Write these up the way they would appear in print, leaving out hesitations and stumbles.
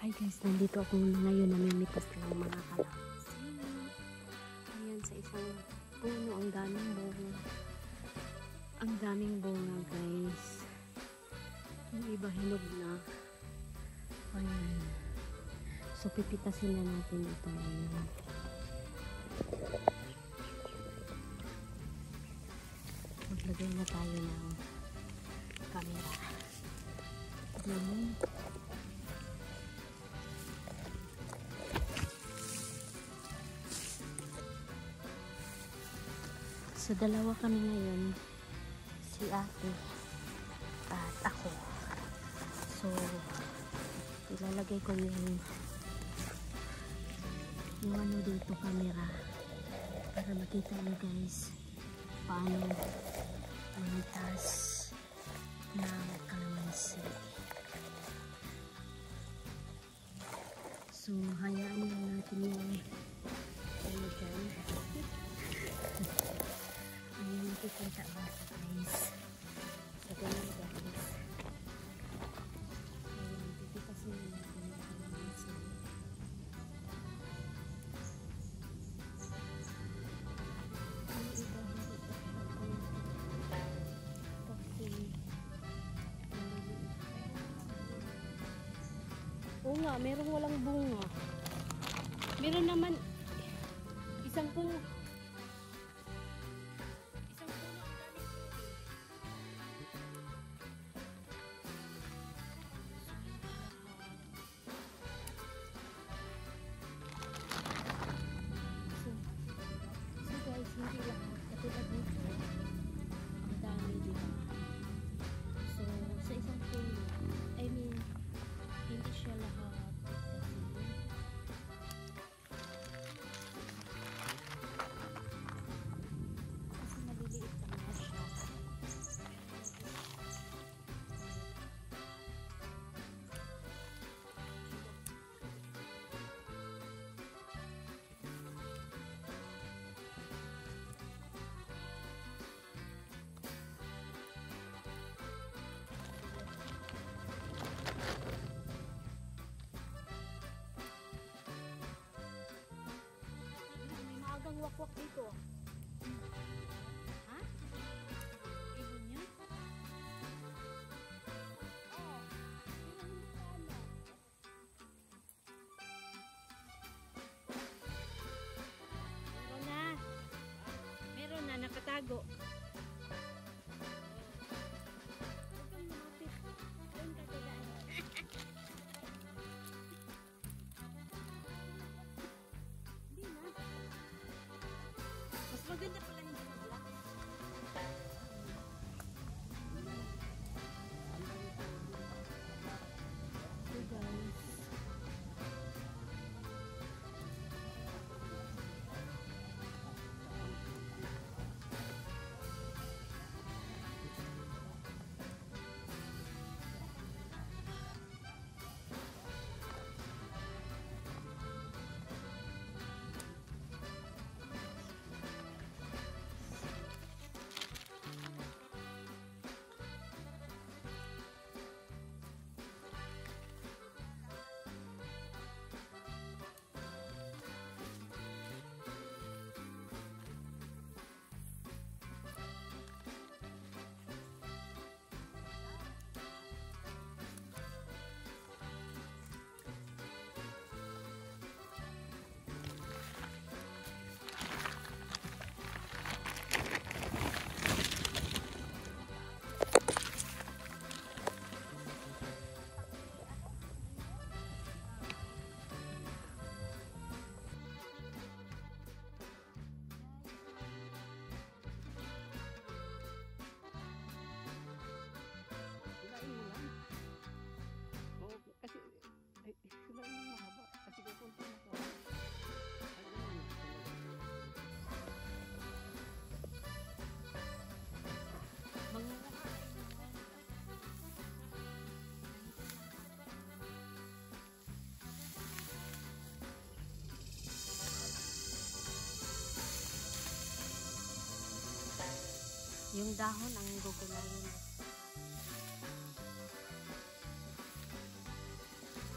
Hi guys, nandito ako ngayon, namimitas ng mga kalamansi. Ayan sa isang puno, ang daming bunga. Ang daming bunga guys. Yung iba hinog na. Ayan. So pipitasin na natin ito ngayon. Maglagay na tayo ng camera. Ayan. So, dalawa kami ngayon, si ate at ako. So, ilalagay ko yung ano dito, camera, para makita nyo guys paano panitas ng kalamansi. So, hayaan lang natin yung ano dyan. Ayan, nakikita ba guys? Sa ganun guys. Ayan, pipitasin na natin yung kalamansi. Ang iba hindi kasi oo nga, merong walang bunga. Meron naman isang puno. Hindi lahat, katulad nito, ang dami dito. So, sa isang puno, I mean, hindi siya lahat. Kasi maliliit lang na siya. Ang wakwak dito. Ha? Ibon niya? Oo. Meron na. Meron na, nakatago. Huwag kang lumapit. Doon ka dadaan. Hindi na. Mas maganda pala hindi magla. So guys, yung dahon ang gugulayin.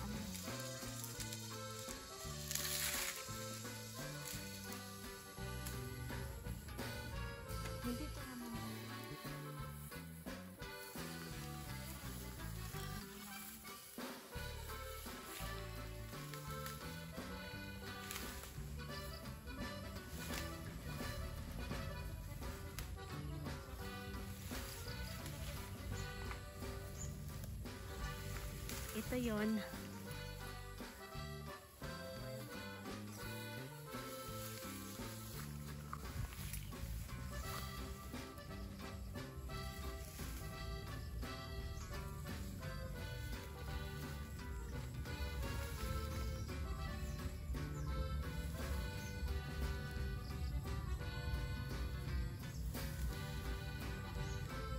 Ano? ito yon.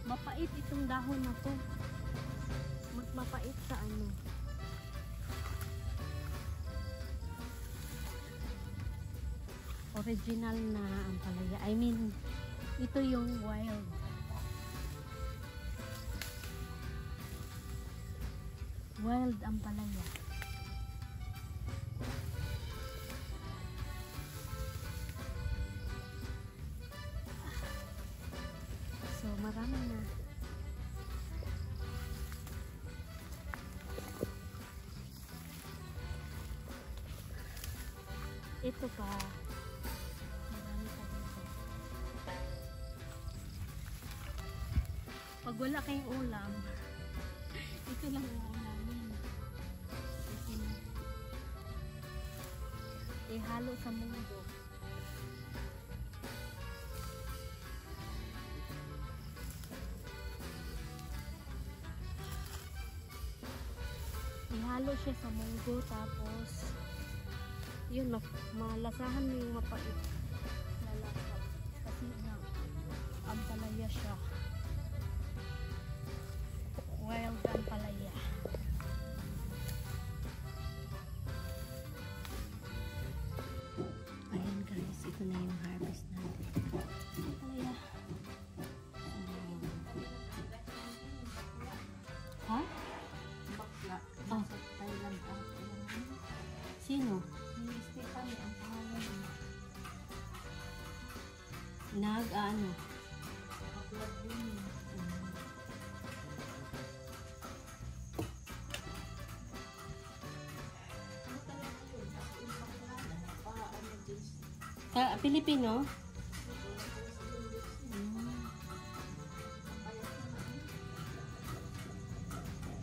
Mapait itong dahon na to. Mas mapait sa ano. Original na ampalaya. I mean, ito yung wild. Wild ampalaya. So, marami na. Ito pa. Marami pa dito. Pag wala kayong ulam, ito lang ang ulamin. Ihalo sa munggo. Ihalo siya sa munggo, tapos yun, malasahan mo yung mapait na lasa kasi na ampalaya siya, wild ampalaya. Ayan guys, ito na yung harvest natin. Ampalaya. Ha? Oh. Sino? Nag-ano? Pilipino?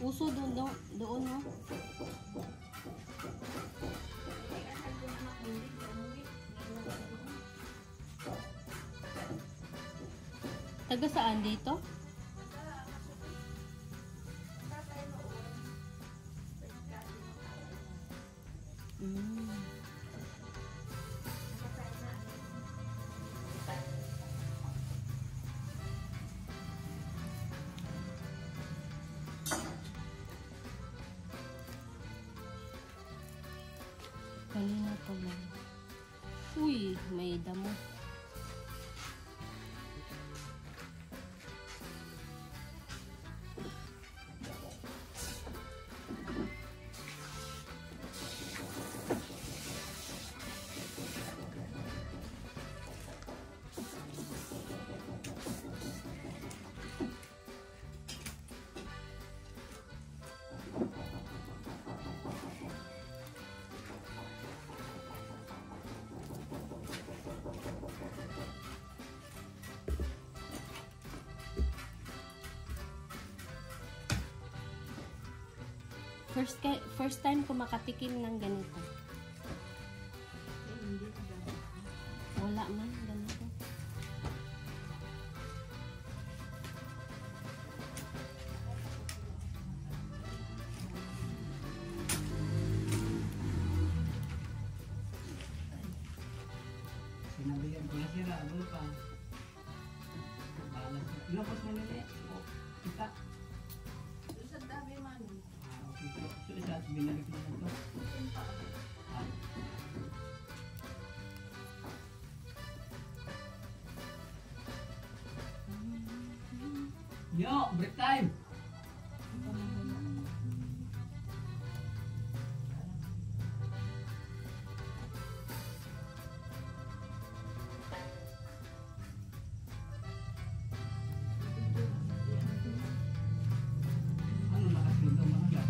Uso doon no? Taga saan dito? Kanina pa lang. Uy, may damo. First time ko makatikim ng ganito. Wala man ganito. Sinabihan ko na sila, ano pa? Ilapos mo nila eh. Kita. Sa dami man. So, isa at binalik mo na ito. Yo, break time! Ano nakasunod ang mga yan?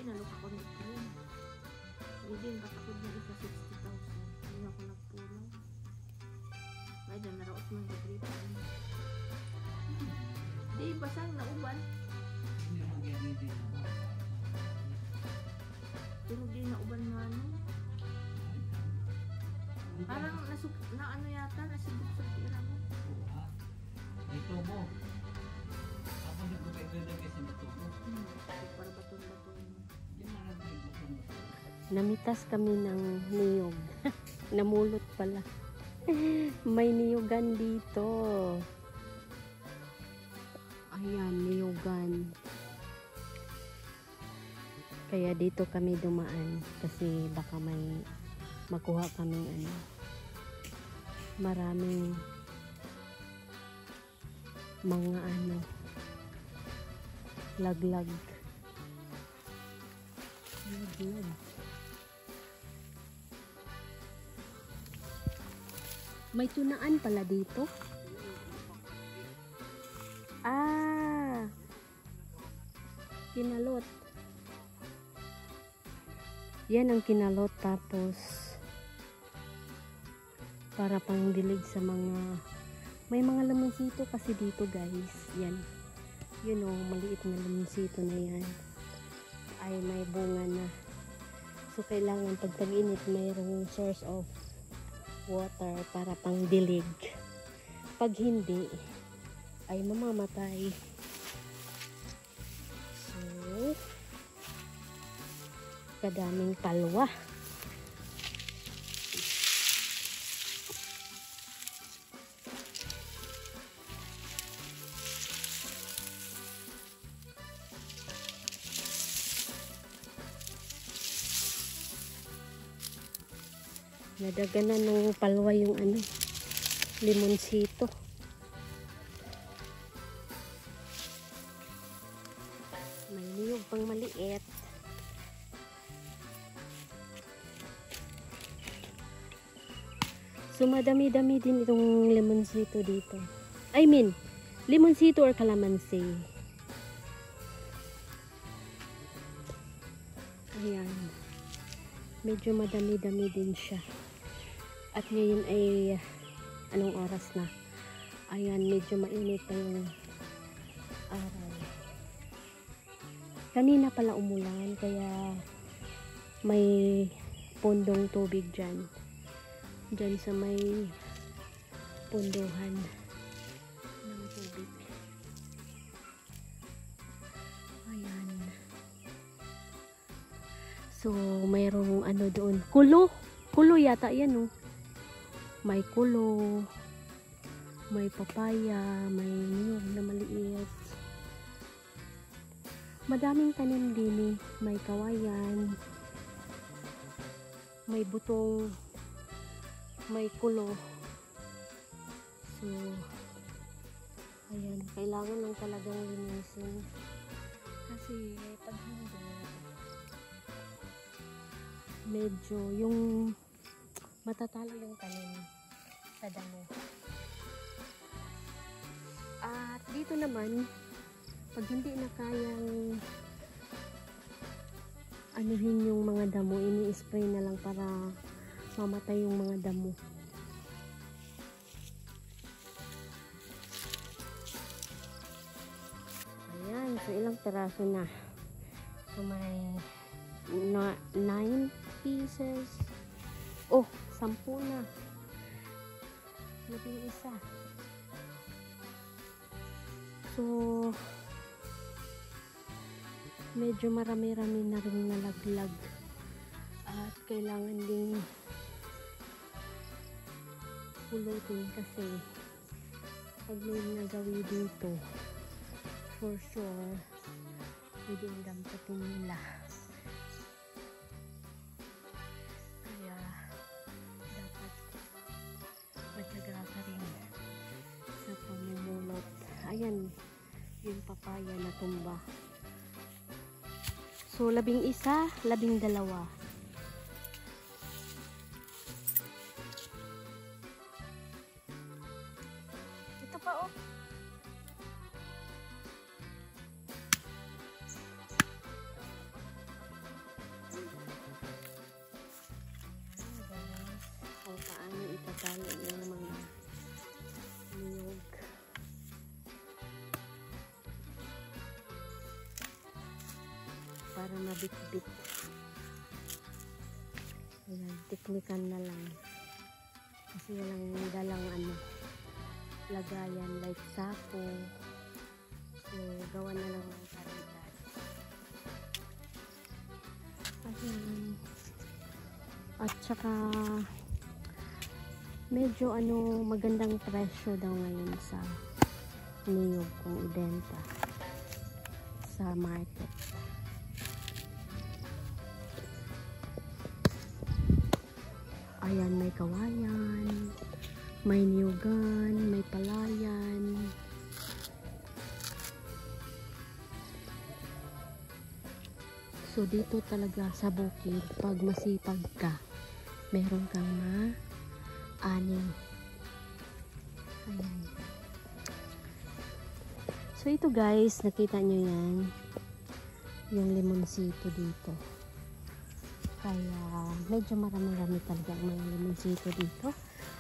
nalok ako ng cream. Hindi, batakod na isa 60,000. Hindi ako nagpuno. May dyan, naraot mo yung bagripan. Di, basang nauban. Hindi naman ganyan din ako. Pero di nauban nga ano. Parang na ano yata, nasibot sa tira mo. Ito mo. Ako nagpapagdala kasi nito mo. Para baton-baton. Yung mga nagpapagdala. Namitas kami ng niyog. Namulot pala. May niyogan dito. Ayan, niyogan. Kaya dito kami dumaan kasi baka may makuha kaming ano. Maraming mga ano laglag. Laglag. May tunaan pala dito. Ah. Kinalot. Yan ang kinalot tapos para pang dilig sa mga may mga lamonsito kasi dito guys. Yan. Yun o, maliit na lamonsito na yan. Ay may bunga na. So kailangan pag tag-init mayroong source of water para pang dilig. Pag hindi ay mamamatay. So kadaming palwa. Nadaganan ng palwa yung ano, limonsito. May niyog pang maliit. So madami-dami din itong limonsito dito. I mean, limonsito or calamansi. Ayan. Medyo madami-dami din siya. At ngayon ay anong oras na? Ayan, medyo mainit pa yung araw. Kanina pala umulan kaya may pondong tubig dyan. Dyan sa may pondohan ng tubig. Ayan. So, mayroong ano doon. Kulo! Kulo yata yan, oh. May kulo. May papaya. May niyog na maliit. Madaming tanim din, eh. May kawayan. May butong. May kulo. So, ayan. Kailangan lang talagang linisin. Kasi, pag hindi, medyo yung matatalo yung tanim sa damo. At dito naman, pag hindi na kayang anuhin yung mga damo, ini-spray na lang para mamatay yung mga damo. Ayan, so ilang peraso na. So may 9 pieces. Oh, 10 na. 11. So, medyo marami-rami na rin nalaglag. At kailangan ding pulutin kasi pag may nagawi dito, for sure, pwede yung dampatin nila. Matyaga ka rin sa pamumulot. Ayan, yung papaya na tumba. So, 11, 12. Ito pa, oh. mabitbit. Ayan, teknikan na lang. Kasi walang dalang ano, lagayan like sako. So, gawa na lang ng karitan. Ayan. At saka, medyo ano, magandang presyo daw ngayon sa niyog kung ibenta sa market. Ayan, may kawayan, may niyugan, may palayan. So dito talaga sa bukid, pag masipag ka, meron kang ma-ani. Ayan. So ito guys, nakita nyo yan, yung limonsito dito. Kaya medyo marami-rami talaga ang mga limonsito dito.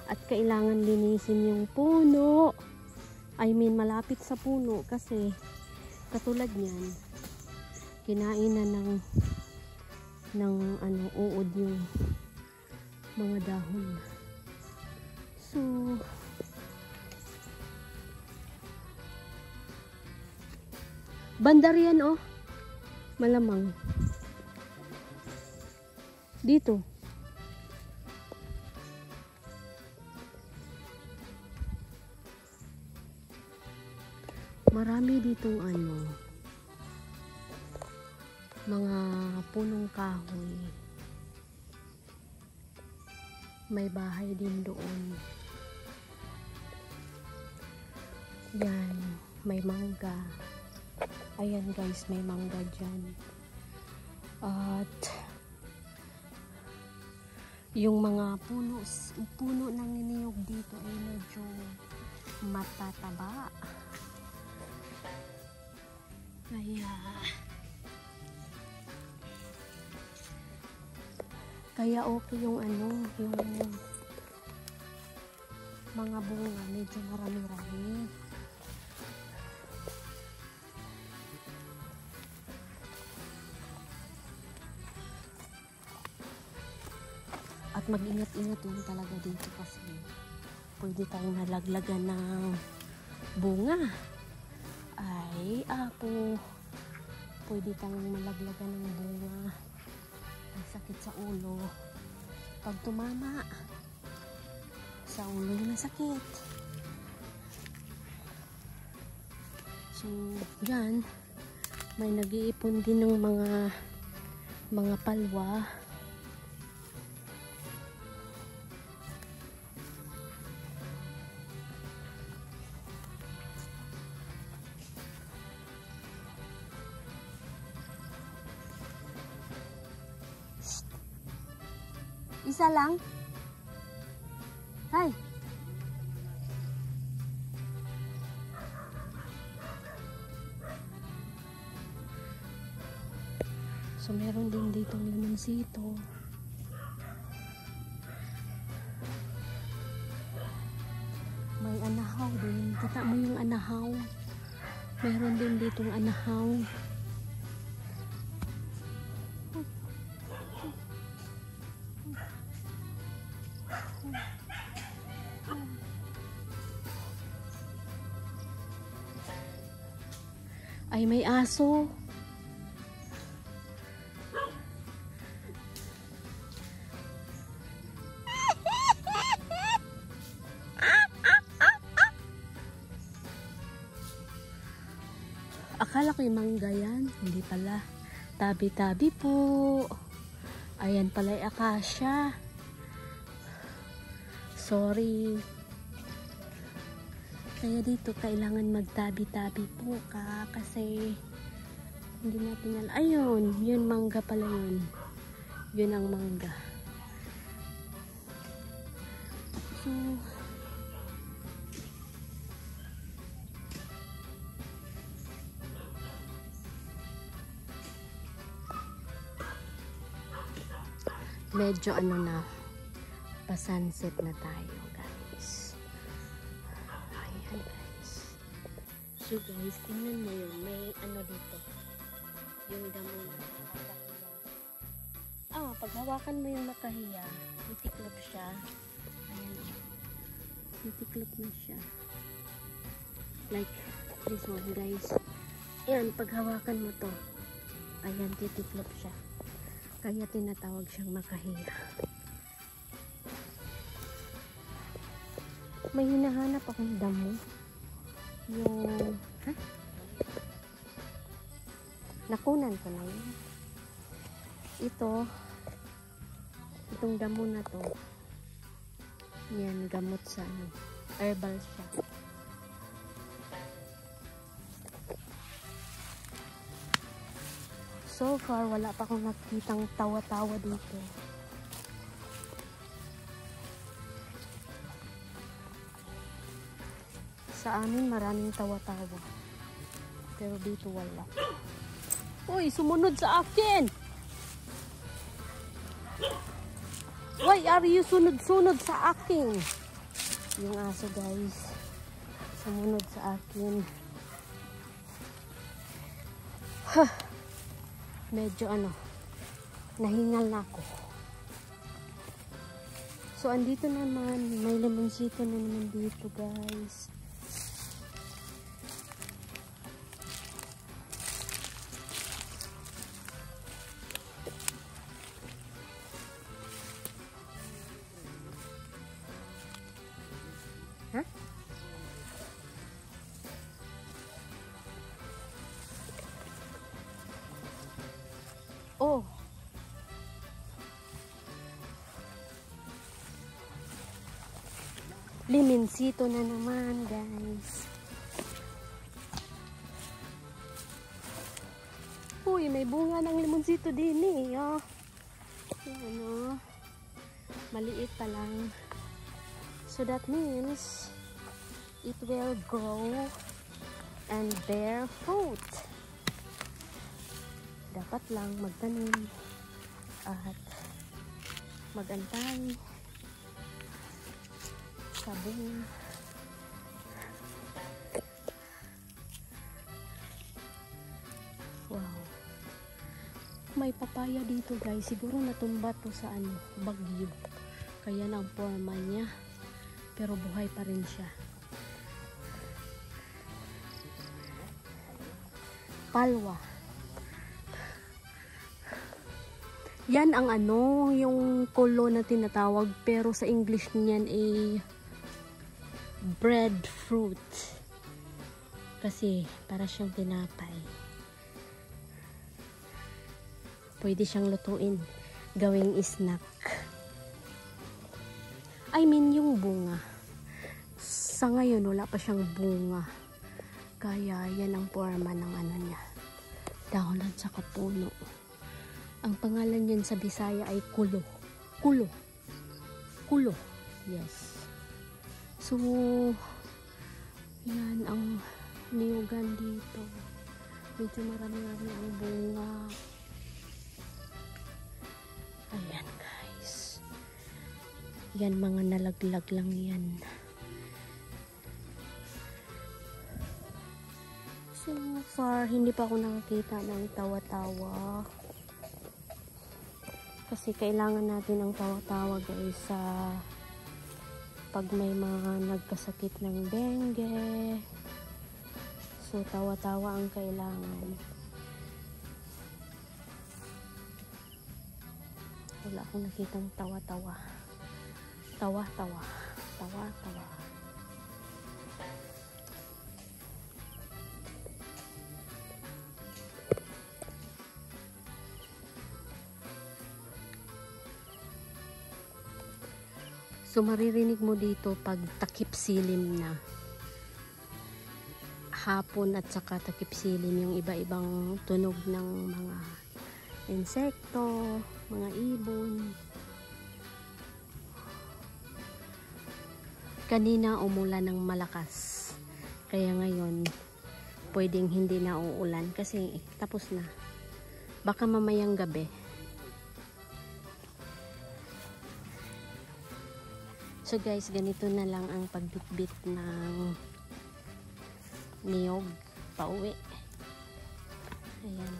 At kailangan linisin yung puno. I mean, malapit sa puno kasi katulad niyan, kinainan ng ano, uod yung mga dahon. So, bandar yan oh. Malamang. Dito. Marami ditong ano, mga punong kahoy. May bahay din doon. Yan, may mangga. Ayan guys, may mangga dyan. At yung mga puno ng niyog dito ay medyo matataba. Kaya okay yung ano, yung mga bunga medyo marami-rami. At mag-ingat-ingat lang talaga dito kasi pwede tayong nalaglagan ng bunga. Ay, apo. Pwede tayong malaglagan ng bunga. Ay, sakit sa ulo. Pag tumama, sa ulo yung masakit. So, dyan, may nag-iipon din ng mga palwa. Isa lang? Hay! So, meron din ditong limonsito. May anahaw din. Kita mo yung anahaw. Meron din ditong anahaw. Ay, may aso. Akala ko yung mangga yan. Hindi pala. Tabi-tabi po. Ayan pala yung akasya. Sorry. Kaya dito kailangan magtabi-tabi po ka kasi hindi natin alam. Ayun, yun mangga pala yun. Yun ang mangga. So, medyo ano na, pa-sunset na tayo guys. Ayan guys. So guys, tingnan mo yun. May ano dito. yung damo na makahiya. Pag hawakan mo yung makahiya, titiklop siya. Ayan o. Titiklop na siya. Like this one guys. Ayan, pag hawakan mo to, ayan, titiklop siya. Kaya tinatawag siyang makahiya. May hinahanap akong damo. Yung, nakunan ko na yun. Itong damo na to, yan, gamot sa herbal siya. So far, wala pa akong nakitang tawa-tawa dito. Sa amin, maraming tawa-tawa. Pero dito wala. Uy, sumunod sa akin! Why are you sunod-sunod sa akin? Yung aso guys, sumunod sa akin. Medyo nahingal na ako. So andito naman, may lemonsito na naman dito guys. Oh. Limonsito na naman, guys. Uy, may bunga ng limonsito din eh. Oh. Yan, maliit pa lang. So that means it will grow and bear fruit. Dapat lang magtanim at magantay sa bunga. Wow. May papaya dito guys. Siguro natumba to sa bagyo. Kaya na ang forma niya. Pero buhay pa rin siya. Palwa. Yan ang yung kolo na tinatawag, pero sa English niyan ay breadfruit. Kasi para siyang tinapay. Pwede siyang lutuin, gawing snack. I mean yung bunga. Sa ngayon wala pa siyang bunga. Kaya yan ang forma ng niya. Dahon at saka puno. Ang pangalan niyan sa Bisaya ay kulo. Kulo. Kulo. Yes. So, yan ang niyugan dito. Medyo marami-rami ang bunga. Ayan guys. Yan, mga nalaglag lang yan. So far, hindi pa ako nakakita ng tawa-tawa. Kasi kailangan natin ang tawa-tawa guys sa pag may mga nagkasakit ng dengue. So tawa-tawa ang kailangan. Wala akong nakitang tawa-tawa. Tawa-tawa. Tawa-tawa. So maririnig mo dito pag takip silim na. Hapon at saka takip silim yung iba-ibang tunog ng mga insekto, mga ibon. Kanina umulan ng malakas. Kaya ngayon pwedeng hindi na uulan kasi tapos na. Baka mamayang gabi. So guys, ganito na lang ang pagbitbit ng niyog pauwi. Ayan.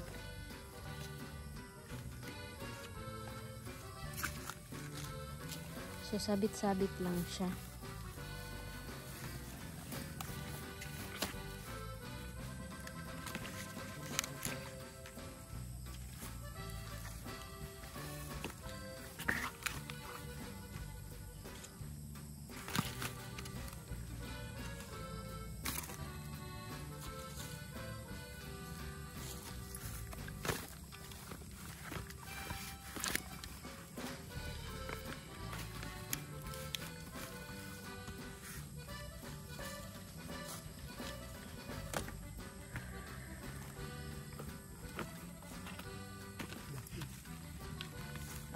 So, sabit-sabit lang siya.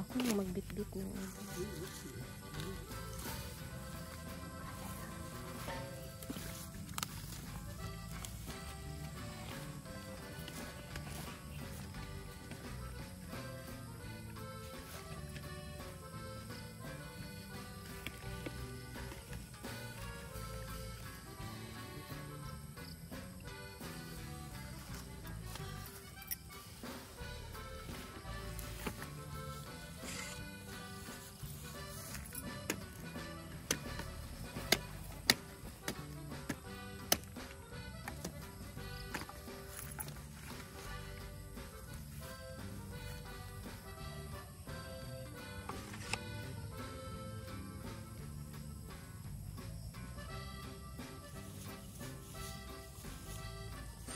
Ako na magbitbit ng ano.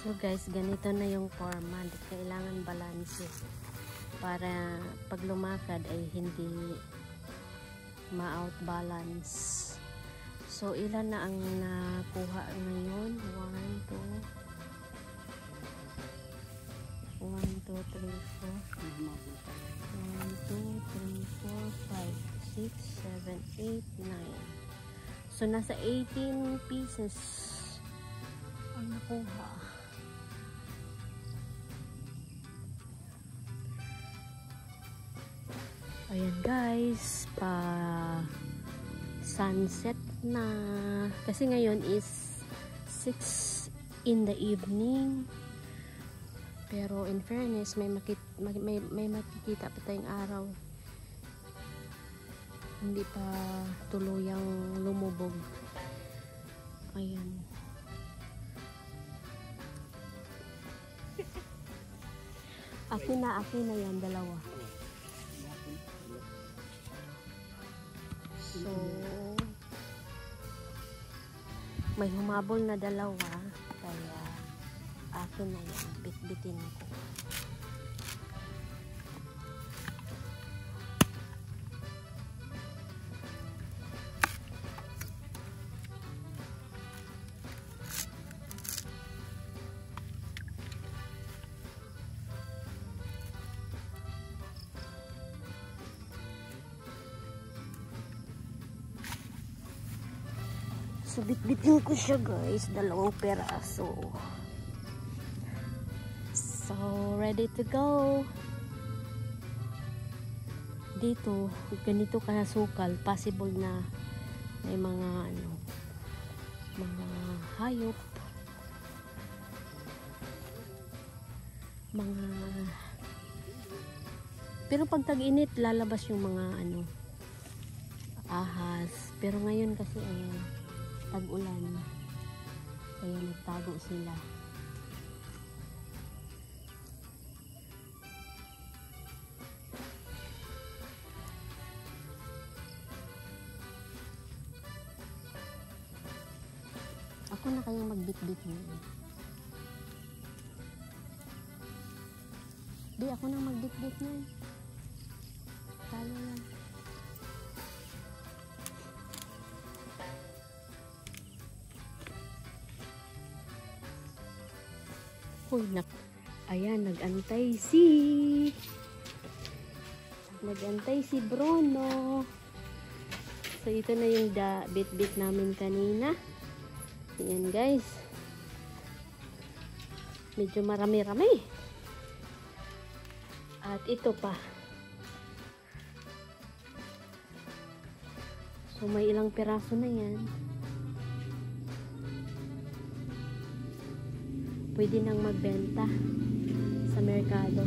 So guys, ganito na yung forma. Kailangan balance para pag lumakad ay hindi ma-out balance. So ilan na ang nakuha ngayon? 1, 2, 3, 4 1, 2, 3, 4 5, 6, 7, 8, 9. So nasa 18 pieces ang nakuha. Ayan guys, pa sunset na. Kasi ngayon is 6 in the evening. Pero in fairness, may makikita pa tayong araw. Hindi pa tuluyang lumubog. Ayan. Akin na yan, dalawa. So, may humabol na dalawa, kaya akin na yan, bitbitin ko. So, bitbitin ko siya guys, 2 peraso. So, ready to go. Dito, ganito kasukal, possible na may mga mga hayop, pero pag tag-init lalabas yung mga ahas. Pero ngayon kasi tag-ulan, kaya nagtago sila. Ako na kayang magbitbit ngayon. Di, ako na magbitbit ngayon. Talo yan. Uy, ayan, nagantay si Bruno. So, ito na yung bit-bit namin kanina. Ayan guys, medyo marami-rami. At ito pa. So may ilang piraso na yan. Pwede nang magbenta sa merkado.